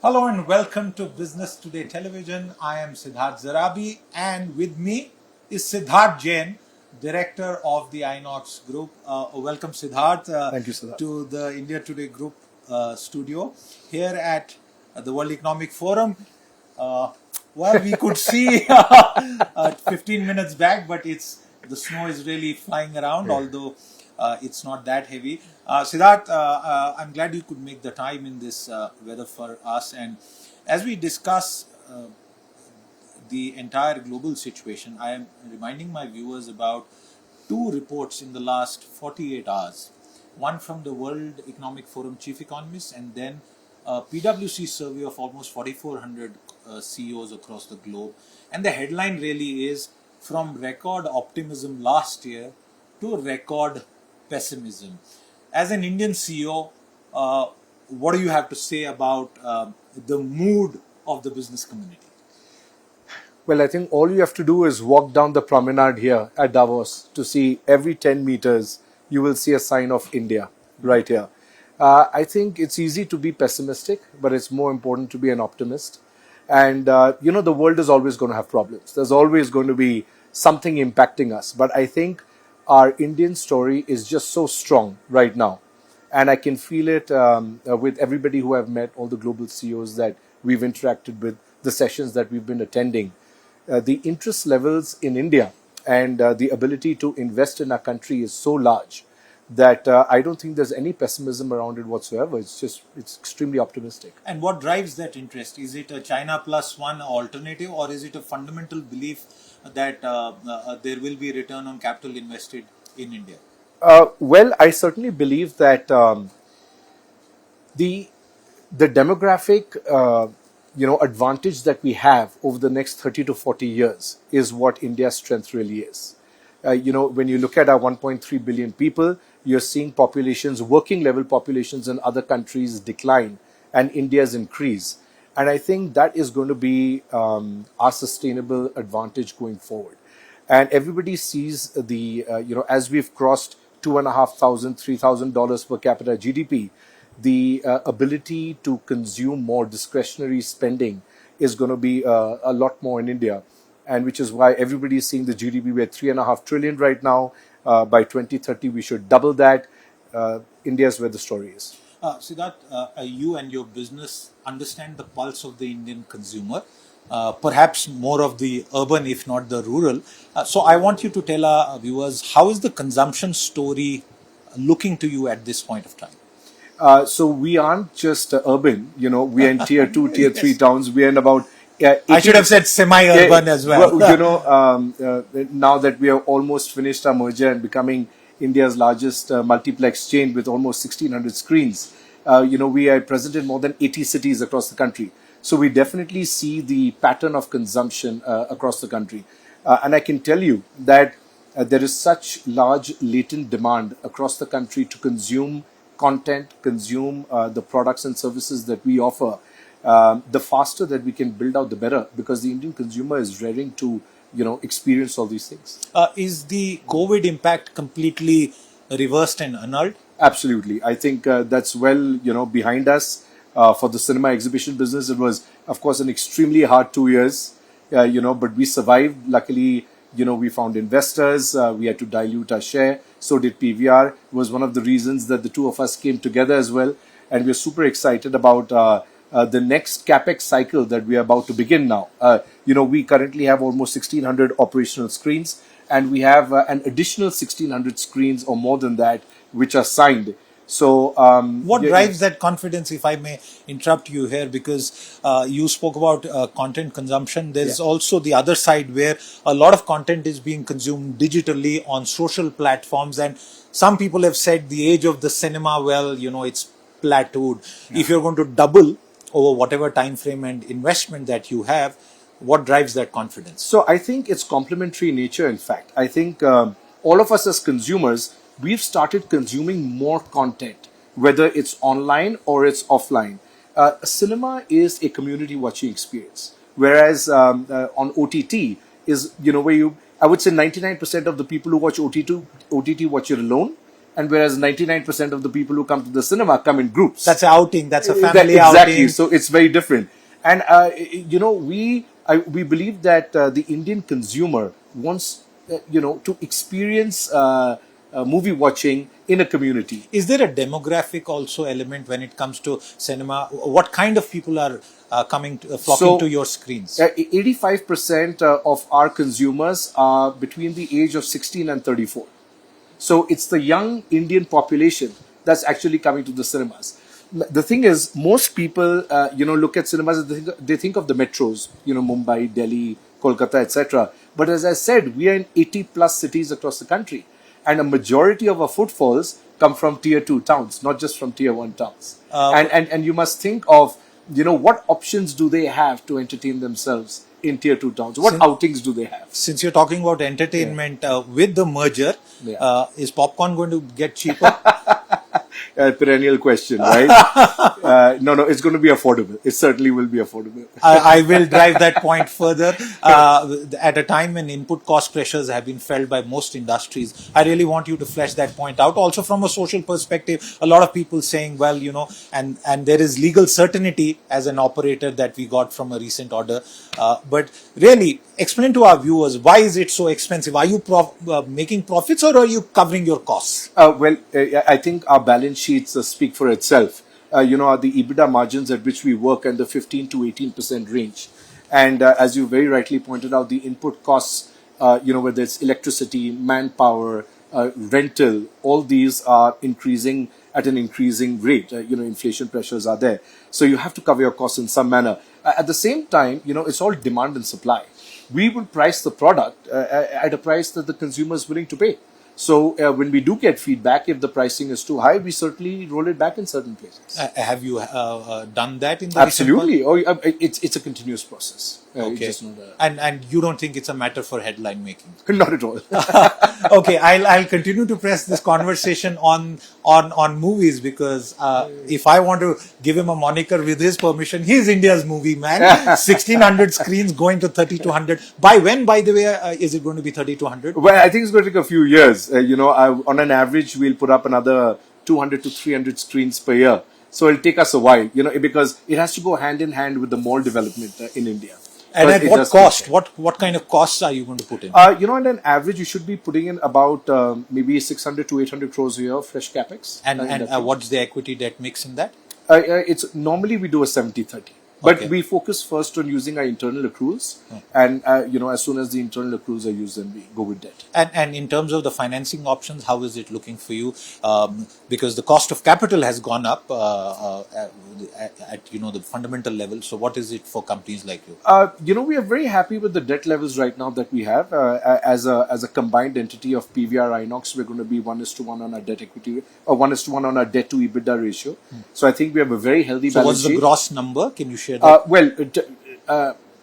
Hello and welcome to Business Today Television. I am Siddharth Zarabi and with me is Siddharth Jain, Director of the Inox Group. Welcome Siddharth Thank you, Siddharth. to the India Today Group studio here at the World Economic Forum. Well, we could see 15 minutes back, but the snow is really flying around, although it's not that heavy. Siddharth, I'm glad you could make the time in this weather for us. And as we discuss the entire global situation, I am reminding my viewers about two reports in the last 48 hours. One from the World Economic Forum chief economist, and then a PwC survey of almost 4,400 CEOs across the globe. And the headline really is from record optimism last year to record pessimism. As an Indian CEO, what do you have to say about the mood of the business community? Well, I think all you have to do is walk down the promenade here at Davos to see every 10 meters, you will see a sign of India right here. I think it's easy to be pessimistic, but it's more important to be an optimist. And, the world is always going to have problems. There's always going to be something impacting us. But I think our Indian story is just so strong right now. And I can feel it with everybody who I've met, all the global CEOs that we've interacted with, the sessions that we've been attending. The interest levels in India and the ability to invest in our country is so large that I don't think there's any pessimism around it whatsoever. It's extremely optimistic. And what drives that interest? Is it a China plus one alternative, or is it a fundamental belief that there will be return on capital invested in India? Well, I certainly believe that the demographic advantage that we have over the next 30 to 40 years is what India's strength really is. When you look at our 1.3 billion people, you're seeing populations, working level populations in other countries decline and India's increase. And I think that is going to be our sustainable advantage going forward. And everybody sees as we've crossed $2,500, $3,000 per capita GDP, the ability to consume more discretionary spending is going to be a lot more in India. And which is why everybody is seeing the GDP. We're 3.5 trillion right now. By 2030, we should double that. India is where the story is. Siddharth, you and your business understand the pulse of the Indian consumer, perhaps more of the urban, if not the rural. So I want you to tell our viewers, how is the consumption story looking to you at this point of time? So we aren't just urban, we are in tier 2, tier 3 Yes. towns. We are in about... I should have said semi-urban as well. Now that we have almost finished our merger and becoming India's largest multiplex chain with almost 1,600 screens, we are present in more than 80 cities across the country. So we definitely see the pattern of consumption across the country. And I can tell you that there is such large latent demand across the country to consume content, consume the products and services that we offer. The faster that we can build out, the better, because the Indian consumer is raring to, experience all these things. Is the COVID impact completely reversed and annulled? Absolutely. I think that's well, behind us. For the cinema exhibition business, it was, of course, an extremely hard 2 years, but we survived. Luckily, we found investors. We had to dilute our share. So did PVR. It was one of the reasons that the two of us came together as well. And we're super excited about the next CapEx cycle that we are about to begin now. We currently have almost 1,600 operational screens, and we have an additional 1,600 screens or more than that, which are signed. So, what drives that confidence, if I may interrupt you here, because you spoke about content consumption. There's also the other side where a lot of content is being consumed digitally on social platforms. And some people have said the age of the cinema, it's plateaued. Yeah. If you're going to double over whatever time frame and investment that you have, what drives that confidence? So I think it's complementary in nature, in fact. I think all of us as consumers, we've started consuming more content, whether it's online or it's offline. Cinema is a community watching experience, whereas on OTT is, I would say 99% of the people who watch OTT watch it alone, and whereas 99% of the people who come to the cinema come in groups. That's an outing. That's a That- family exactly. outing. So it's very different. And we believe that the Indian consumer wants to experience movie watching in a community. Is there a demographic also element when it comes to cinema? What kind of people are flocking to your screens? 85% of our consumers are between the age of 16 and 34. So it's the young Indian population that's actually coming to the cinemas. The thing is, most people, look at cinemas and they think of the metros, Mumbai, Delhi, Kolkata, etc. But as I said, we are in 80 plus cities across the country. And a majority of our footfalls come from tier 2 towns, not just from tier 1 towns. And you must think of, what options do they have to entertain themselves in tier 2 towns? What outings do they have? Since you're talking about entertainment, with the merger, is popcorn going to get cheaper? Perennial question, right? No, it's going to be affordable. It certainly will be affordable. I will drive that point further. At a time when input cost pressures have been felt by most industries, I really want you to flesh that point out. Also, from a social perspective, a lot of people saying, well, and there is legal certainty as an operator that we got from a recent order. But really, explain to our viewers, why is it so expensive? Are you making profits, or are you covering your costs? I think our balance sheets speak for itself. The EBITDA margins at which we work in the 15 to 18% range. And as you very rightly pointed out, the input costs, whether it's electricity, manpower, rental, all these are increasing at an increasing rate. Inflation pressures are there. So you have to cover your costs in some manner. At the same time, it's all demand and supply. We will price the product at a price that the consumer is willing to pay. So when we do get feedback, if the pricing is too high, we certainly roll it back in certain places. Have you done that in the Absolutely. It's a continuous process. Okay. And you don't think it's a matter for headline making? Not at all. Okay, I'll continue to press this conversation on movies, because if I want to give him a moniker with his permission, he's India's movie man. 1,600 screens going to 3,200. By when, by the way, is it going to be 3,200? Well, I think it's going to take a few years. On an average, we'll put up another 200 to 300 screens per year. So it'll take us a while, because it has to go hand in hand with the mall development in India. And at what cost? What kind of costs are you going to put in? On an average, you should be putting in about maybe 600 to 800 crores a year of fresh capex. And what's the equity debt mix in that? It's normally we do a 70-30. But we focus first on using our internal accruals, and as soon as the internal accruals are used, then we go with debt. And in terms of the financing options, how is it looking for you? Because the cost of capital has gone up at the fundamental level. So what is it for companies like you? We are very happy with the debt levels right now that we have. As a combined entity of PVR Inox, we're going to be 1:1 on our debt equity, or 1:1 on our debt to EBITDA ratio. So I think we have a very healthy balance what's sheet. The gross number? Can you share that?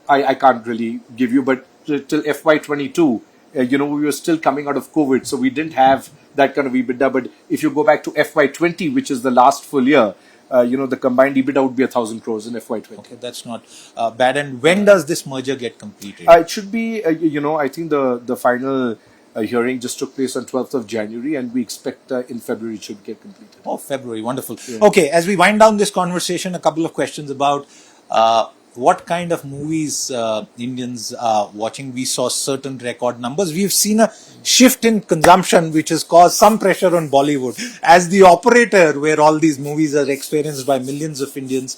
I can't really give you, but till FY22, we were still coming out of COVID, so we didn't have that kind of EBITDA. But if you go back to FY20, which is the last full year, the combined EBITDA would be 1,000 crores in FY20. Okay, that's not bad. And when does this merger get completed? It should be, I think the final hearing just took place on 12th of January, and we expect in February it should get completed. Oh, February. Wonderful. Yeah. Okay, as we wind down this conversation, a couple of questions about what kind of movies Indians are watching. We saw certain record numbers. We've seen a shift in consumption, which has caused some pressure on Bollywood. As the operator where all these movies are experienced by millions of Indians,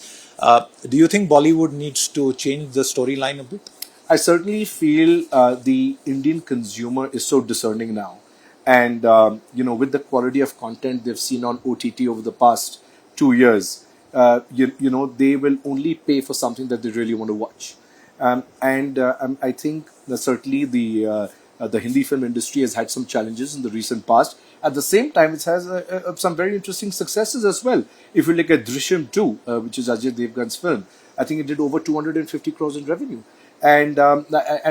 do you think Bollywood needs to change the storyline a bit? I certainly feel the Indian consumer is so discerning now. And, with the quality of content they've seen on OTT over the past 2 years, they will only pay for something that they really want to watch. I think that certainly the Hindi film industry has had some challenges in the recent past. At the same time, it has some very interesting successes as well. If you look at Drishyam 2, which is Ajay Devgan's film, I think it did over 250 crores in revenue. And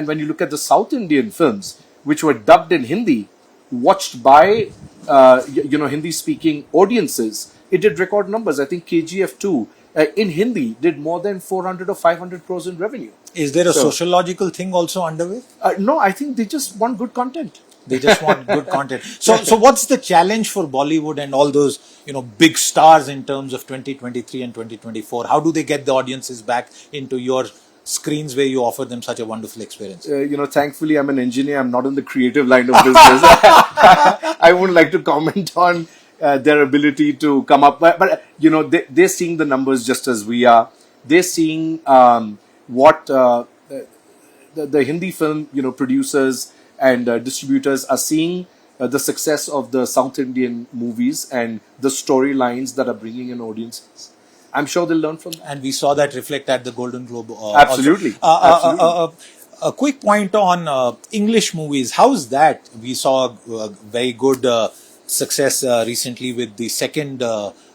when you look at the South Indian films, which were dubbed in Hindi, watched by Hindi-speaking audiences, it did record numbers. I think KGF 2 in Hindi did more than 400 or 500 crores in revenue. Is there a sociological thing also underway? No, I think they just want good content. They just want good content. So what's the challenge for Bollywood and all those, big stars in terms of 2023 and 2024? How do they get the audiences back into your screens where you offer them such a wonderful experience? Thankfully, I'm an engineer. I'm not in the creative line of business. I wouldn't like to comment on their ability to come up. But they're seeing the numbers just as we are. They're seeing what the Hindi film, producers and distributors are seeing the success of the South Indian movies and the storylines that are bringing in audiences. I'm sure they'll learn from that. And we saw that reflect at the Golden Globe. Absolutely. Also. A quick point on English movies. How's that? We saw very good success recently with the second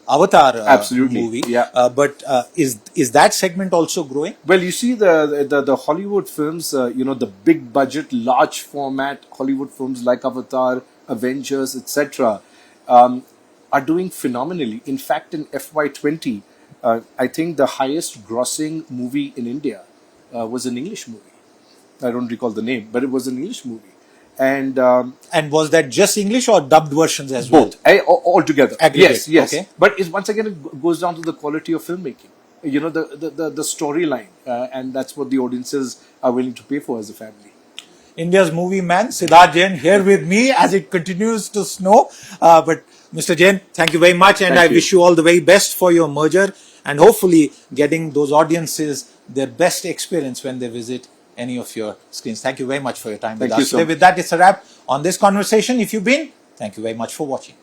Avatar Absolutely. movie. Yeah. But is that segment also growing? Well, you see the Hollywood films, the big budget, large format Hollywood films like Avatar, Avengers, etc., are doing phenomenally. In fact, in FY20, I think the highest grossing movie in India was an English movie. I don't recall the name, but it was an English movie. And was that just English or dubbed versions as well? both, all together. Aggregate, Yes. okay. But once again, it goes down to the quality of filmmaking. The storyline, and that's what the audiences are willing to pay for as a family. India's movie man, Siddharth Jain, here with me as it continues to snow. But Mr. Jain, thank you very much, and Thank you. wish you all the very best for your merger, and hopefully getting those audiences their best experience when they visit any of your screens. Thank you very much for your time with Thank you us so today. much. With that, it's a wrap on this conversation. If you've been, thank you very much for watching.